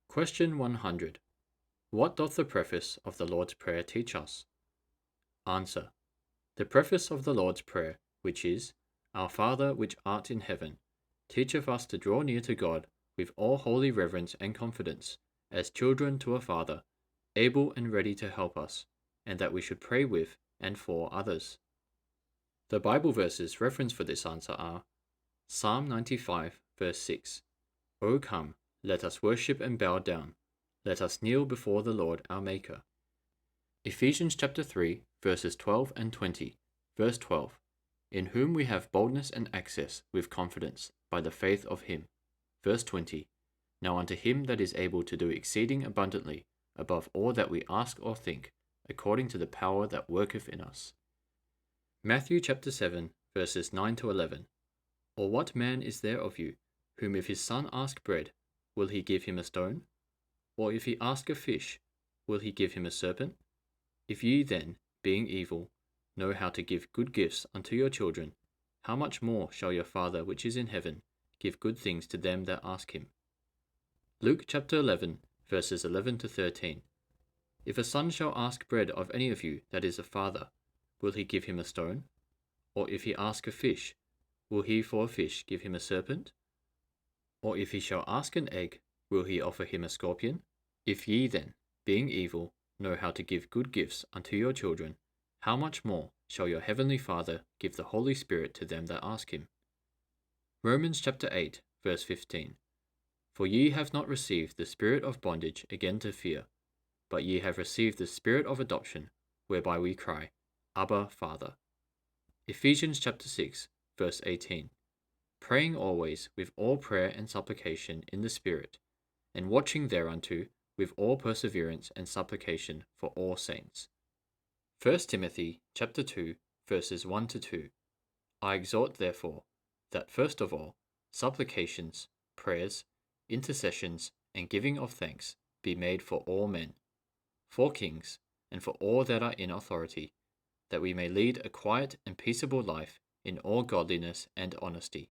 Question 100. What doth the preface of the Lord's Prayer teach us? Answer. The preface of the Lord's Prayer, which is, Our Father which art in heaven, teacheth us to draw near to God with all holy reverence and confidence, as children to a Father, able and ready to help us, and that we should pray with and for others. The Bible verses referenced for this answer are Psalm 95, verse 6. O come, let us worship and bow down. Let us kneel before the Lord our Maker. Ephesians chapter 3, verses 12 and 20. Verse 12. In whom we have boldness and access with confidence by the faith of him. Verse 20. Now unto him that is able to do exceeding abundantly above all that we ask or think, according to the power that worketh in us. Matthew chapter 7, verses 9 to 11. Or what man is there of you, whom if his son ask bread, will he give him a stone? Or if he ask a fish, will he give him a serpent? If ye then, being evil, know how to give good gifts unto your children, how much more shall your Father which is in heaven give good things to them that ask him? Luke chapter 11, verses 11 to 13. If a son shall ask bread of any of you that is a father, will he give him a stone? Or if he ask a fish, will he for a fish give him a serpent? Or if he shall ask an egg, will he offer him a scorpion? If ye then, being evil, know how to give good gifts unto your children, how much more shall your heavenly Father give the Holy Spirit to them that ask him? Romans chapter 8, verse 15. For ye have not received the spirit of bondage again to fear, but ye have received the spirit of adoption, whereby we cry, Abba, Father. Ephesians chapter 6, verse 18. Praying always with all prayer and supplication in the Spirit, and watching thereunto with all perseverance and supplication for all saints. 1 Timothy chapter 2, verses 1 to 2. I exhort therefore, that first of all, supplications, prayers, intercessions, and giving of thanks be made for all men, for kings, and for all that are in authority, that we may lead a quiet and peaceable life in all godliness and honesty.